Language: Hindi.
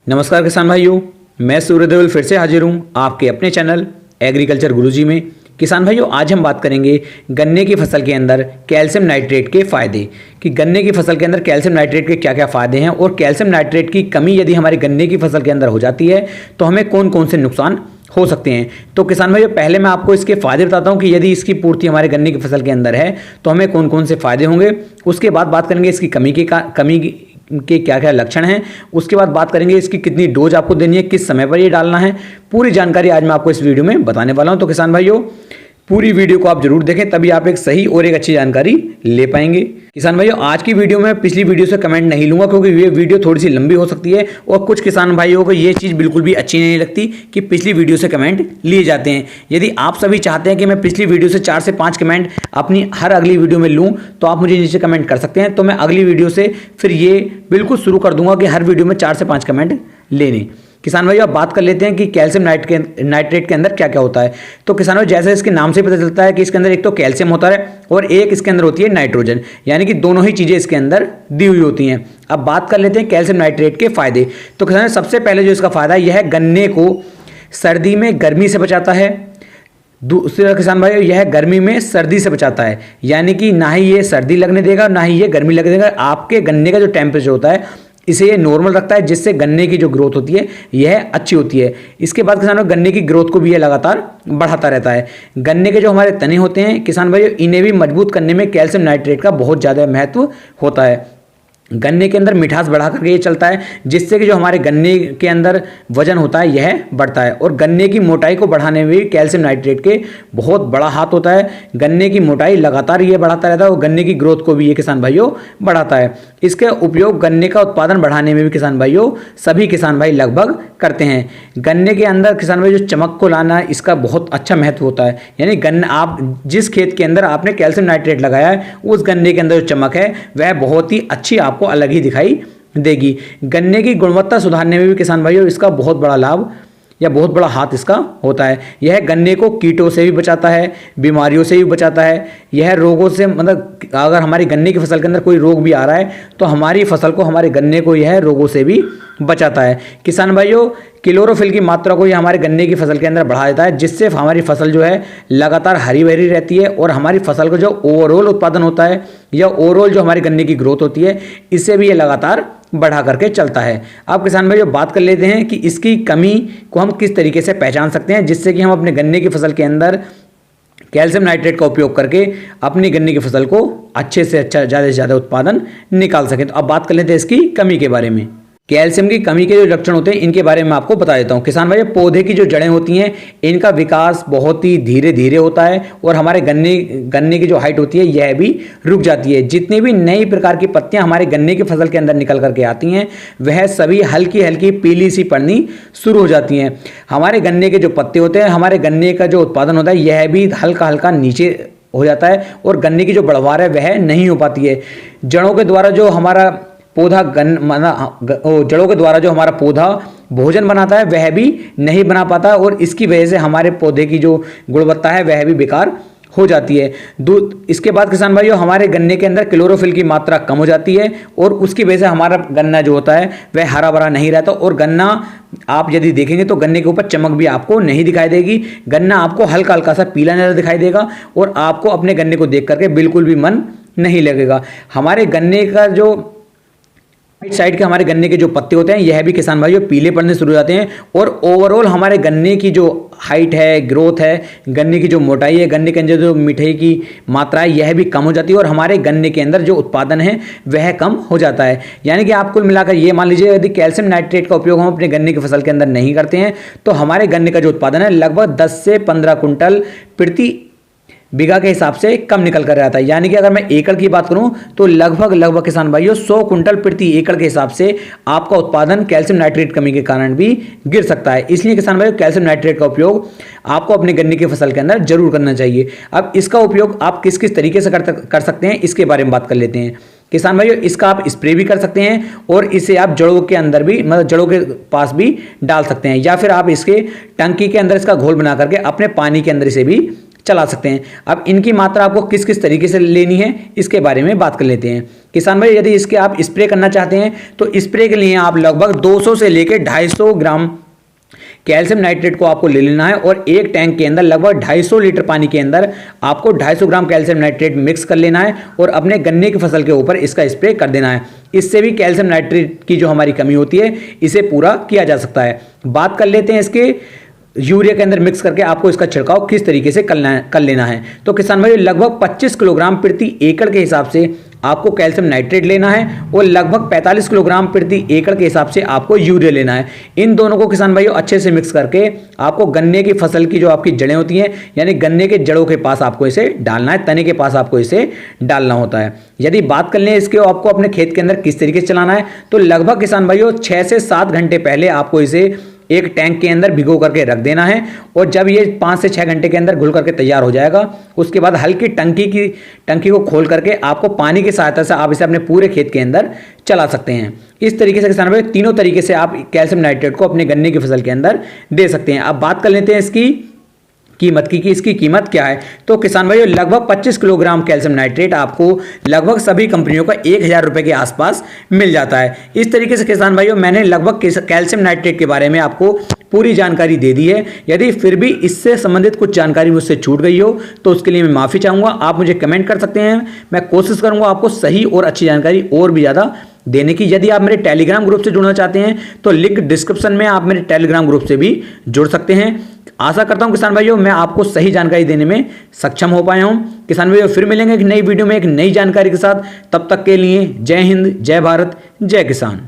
नमस्कार किसान भाइयों, मैं सूर्यदेवल फिर से हाजिर हूँ आपके अपने चैनल एग्रीकल्चर गुरुजी में। किसान भाइयों, आज हम बात करेंगे गन्ने की फसल के अंदर कैल्शियम नाइट्रेट के फ़ायदे कि गन्ने की फसल के अंदर कैल्शियम नाइट्रेट के क्या क्या फ़ायदे हैं और कैल्शियम नाइट्रेट की कमी यदि हमारे गन्ने की फसल के अंदर हो जाती है तो हमें कौन कौन से नुकसान हो सकते हैं। तो किसान भाइयों, पहले मैं आपको इसके फ़ायदे बताता हूं कि यदि इसकी पूर्ति हमारे गन्ने की फसल के अंदर है तो हमें कौन कौन से फ़ायदे होंगे। उसके बाद बात करेंगे इसकी कमी के क्या क्या लक्षण हैं। उसके बाद बात करेंगे इसकी कितनी डोज आपको देनी है, किस समय पर ये डालना है। पूरी जानकारी आज मैं आपको इस वीडियो में बताने वाला हूं। तो किसान भाइयों, पूरी वीडियो को आप जरूर देखें, तभी आप एक सही और एक अच्छी जानकारी ले पाएंगे। किसान भाइयों, आज की वीडियो में पिछली वीडियो से कमेंट नहीं लूंगा क्योंकि ये वीडियो थोड़ी सी लंबी हो सकती है और कुछ किसान भाइयों को ये चीज़ बिल्कुल भी अच्छी नहीं लगती कि पिछली वीडियो से कमेंट लिए जाते हैं। यदि आप सभी चाहते हैं कि मैं पिछली वीडियो से 4 से 5 कमेंट अपनी हर अगली वीडियो में लूँ तो आप मुझे नीचे कमेंट कर सकते हैं। तो मैं अगली वीडियो से फिर ये बिल्कुल शुरू कर दूंगा कि हर वीडियो में 4 से 5 कमेंट लेने। किसान भाइयों, अब बात कर लेते हैं कि कैल्शियम नाइट्रेट के अंदर क्या क्या होता है। तो किसानों, जैसे इसके नाम से पता चलता है कि इसके अंदर एक तो कैल्शियम होता है और एक इसके अंदर होती है नाइट्रोजन, यानी कि दोनों ही चीज़ें इसके अंदर दी हुई होती हैं। अब बात कर लेते हैं कैल्शियम नाइट्रेट के फायदे। तो किसानों, सबसे पहले जो इसका फायदा है यह गन्ने को सर्दी में गर्मी से बचाता है। दूसरा किसान भाइयों, यह गर्मी में सर्दी से बचाता है, यानी कि ना ही ये सर्दी लगने देगा ना ही ये गर्मी लगने देगा। आपके गन्ने का जो टेम्परेचर होता है इसे ये नॉर्मल रखता है, जिससे गन्ने की जो ग्रोथ होती है यह अच्छी होती है। इसके बाद किसानों, गन्ने की ग्रोथ को भी यह लगातार बढ़ाता रहता है। गन्ने के जो हमारे तने होते हैं किसान भाइयों, इन्हें भी मजबूत करने में कैल्शियम नाइट्रेट का बहुत ज़्यादा महत्व होता है। गन्ने के अंदर मिठास बढ़ा करके ये चलता है, जिससे कि जो हमारे गन्ने के अंदर वजन होता है यह बढ़ता है। और गन्ने की मोटाई को बढ़ाने में भी कैल्शियम नाइट्रेट के बहुत बड़ा हाथ होता है। गन्ने की मोटाई लगातार ये बढ़ाता रहता है और गन्ने की ग्रोथ को भी ये किसान भाइयों बढ़ाता है। इसके उपयोग गन्ने का उत्पादन बढ़ाने में भी किसान भाइयों सभी किसान भाई लगभग करते हैं। गन्ने के अंदर किसान भाई जो चमक को लाना है इसका बहुत अच्छा महत्व होता है, यानी गन्ना आप जिस खेत के अंदर आपने कैल्शियम नाइट्रेट लगाया है उस गन्ने के अंदर जो चमक है वह बहुत ही अच्छी आपको अलग ही दिखाई देगी। गन्ने की गुणवत्ता सुधारने में भी किसान भाइयों इसका बहुत बड़ा लाभ या बहुत बड़ा हाथ इसका होता है। यह गन्ने को कीटों से भी बचाता है, बीमारियों से भी बचाता है। यह रोगों से, मतलब अगर हमारी गन्ने की फसल के अंदर कोई रोग भी आ रहा है तो हमारी फसल को, हमारे गन्ने को यह रोगों से भी बचाता है। किसान भाइयों, क्लोरोफिल की मात्रा को यह हमारे गन्ने की फसल के अंदर बढ़ा देता है, जिससे हमारी फसल जो है लगातार हरी भरी रहती है और हमारी फसल का जो ओवरऑल उत्पादन होता है या ओवरऑल जो हमारी गन्ने की ग्रोथ होती है इससे भी ये लगातार बढ़ा करके चलता है। अब किसान भाइयों, बात कर लेते हैं कि इसकी कमी को हम किस तरीके से पहचान सकते हैं, जिससे कि हम अपने गन्ने की फसल के अंदर कैल्शियम नाइट्रेट का उपयोग करके अपनी गन्ने की फसल को अच्छे से अच्छा, ज़्यादा से ज़्यादा उत्पादन निकाल सकें। तो अब बात कर लेते हैं इसकी कमी के बारे में। कैल्शियम की कमी के जो लक्षण होते हैं इनके बारे में आपको बता देता हूं। किसान भाई, पौधे की जो जड़ें होती हैं इनका विकास बहुत ही धीरे धीरे होता है और हमारे गन्ने की जो हाइट होती है यह भी रुक जाती है। जितनी भी नई प्रकार की पत्तियां हमारे गन्ने की फसल के अंदर निकल करके आती हैं वह सभी हल्की हल्की पीली सी पड़नी शुरू हो जाती हैं। हमारे गन्ने के जो पत्ते होते हैं, हमारे गन्ने का जो उत्पादन होता है यह भी हल्का हल्का नीचे हो जाता है और गन्ने की जो बढ़वार है वह नहीं हो पाती है। जड़ों के द्वारा जो हमारा पौधा जड़ों के द्वारा जो हमारा पौधा भोजन बनाता है वह भी नहीं बना पाता और इसकी वजह से हमारे पौधे की जो गुणवत्ता है वह भी बेकार हो जाती है। इसके बाद किसान भाइयों, हमारे गन्ने के अंदर क्लोरोफिल की मात्रा कम हो जाती है और उसकी वजह से हमारा गन्ना जो होता है वह हरा भरा नहीं रहता और गन्ना आप यदि देखेंगे तो गन्ने के ऊपर चमक भी आपको नहीं दिखाई देगी। गन्ना आपको हल्का हल्का सा पीला नजर दिखाई देगा और आपको अपने गन्ने को देख करके बिल्कुल भी मन नहीं लगेगा। हमारे गन्ने का जो राइट साइड के हमारे गन्ने के जो पत्ते होते हैं यह भी किसान भाइयों पीले पड़ने शुरू हो जाते हैं और ओवरऑल हमारे गन्ने की जो हाइट है, ग्रोथ है, गन्ने की जो मोटाई है, गन्ने के अंदर जो मिठाई की मात्रा है यह भी कम हो जाती है और हमारे गन्ने के अंदर जो उत्पादन है वह कम हो जाता है। यानी कि आप कुल मिलाकर ये मान लीजिए यदि कैल्शियम नाइट्रेट का उपयोग हम अपने गन्ने की फसल के अंदर नहीं करते हैं तो हमारे गन्ने का जो उत्पादन है लगभग 10 से 15 कुंटल प्रति बीघा के हिसाब से कम निकल कर आता है। यानी कि अगर मैं एकड़ की बात करूं तो लगभग किसान भाइयों 100 कुंटल प्रति एकड़ के हिसाब से आपका उत्पादन कैल्शियम नाइट्रेट कमी के कारण भी गिर सकता है। इसलिए किसान भाइयों कैल्शियम नाइट्रेट का उपयोग आपको अपने गन्ने की फसल के अंदर जरूर करना चाहिए। अब इसका उपयोग आप किस किस तरीके से कर सकते हैं इसके बारे में बात कर लेते हैं। किसान भाइयों, इसका आप स्प्रे भी कर सकते हैं और इसे आप जड़ों के अंदर भी, मतलब जड़ों के पास भी डाल सकते हैं, या फिर आप इसके टंकी के अंदर इसका घोल बना करके अपने पानी के अंदर इसे भी चला सकते हैं। अब इनकी मात्रा आपको किस किस तरीके से लेनी है इसके बारे में बात कर लेते हैं। किसान भाई, यदि इसके आप स्प्रे करना चाहते हैं तो स्प्रे के लिए आप लगभग 200 से लेकर 250 ग्राम कैल्शियम नाइट्रेट को आपको ले लेना है और एक टैंक के अंदर लगभग 250 लीटर पानी के अंदर आपको 250 ग्राम कैल्शियम नाइट्रेट मिक्स कर लेना है और अपने गन्ने की फसल के ऊपर इसका स्प्रे कर देना है। इससे भी कैल्शियम नाइट्रेट की जो हमारी कमी होती है इसे पूरा किया जा सकता है। बात कर लेते हैं इसके यूरिया के अंदर मिक्स करके आपको इसका छिड़काव किस तरीके से कर लेना है। तो किसान भाई, लगभग 25 किलोग्राम प्रति एकड़ के हिसाब से आपको कैल्शियम नाइट्रेट लेना है और लगभग 45 किलोग्राम प्रति एकड़ के हिसाब से आपको यूरिया लेना है। इन दोनों को किसान भाइयों अच्छे से मिक्स करके आपको गन्ने की फसल की जो आपकी जड़ें होती हैं, यानी गन्ने के जड़ों के पास आपको इसे डालना है, तने के पास आपको इसे डालना होता है। यदि बात कर लें इसके आपको अपने खेत के अंदर किस तरीके से चलाना है, तो लगभग किसान भाइयों 6 से 7 घंटे पहले आपको इसे एक टैंक के अंदर भिगो करके रख देना है और जब ये 5 से 6 घंटे के अंदर घुल करके तैयार हो जाएगा, उसके बाद हल्की टंकी को खोल करके आपको पानी की सहायता से आप इसे अपने पूरे खेत के अंदर चला सकते हैं। इस तरीके से किसान भाई तीनों तरीके से आप कैल्शियम नाइट्रेट को अपने गन्ने की फसल के अंदर दे सकते हैं। अब बात कर लेते हैं इसकी कीमत की कि इसकी कीमत क्या है। तो किसान भाइयों, लगभग 25 किलोग्राम कैल्शियम नाइट्रेट आपको लगभग सभी कंपनियों का 1000 रुपए के आसपास मिल जाता है। इस तरीके से किसान भाइयों मैंने लगभग कैल्शियम नाइट्रेट के बारे में आपको पूरी जानकारी दे दी है। यदि फिर भी इससे संबंधित कुछ जानकारी मुझसे छूट गई हो तो उसके लिए मैं माफ़ी चाहूँगा। आप मुझे कमेंट कर सकते हैं, मैं कोशिश करूँगा आपको सही और अच्छी जानकारी और भी ज़्यादा देने की। यदि आप मेरे टेलीग्राम ग्रुप से जुड़ना चाहते हैं तो लिंक डिस्क्रिप्शन में आप मेरे टेलीग्राम ग्रुप से भी जुड़ सकते हैं। आशा करता हूं किसान भाइयों मैं आपको सही जानकारी देने में सक्षम हो पाया हूं। किसान भाइयों, फिर मिलेंगे एक नई वीडियो में एक नई जानकारी के साथ। तब तक के लिए जय हिंद, जय भारत, जय किसान।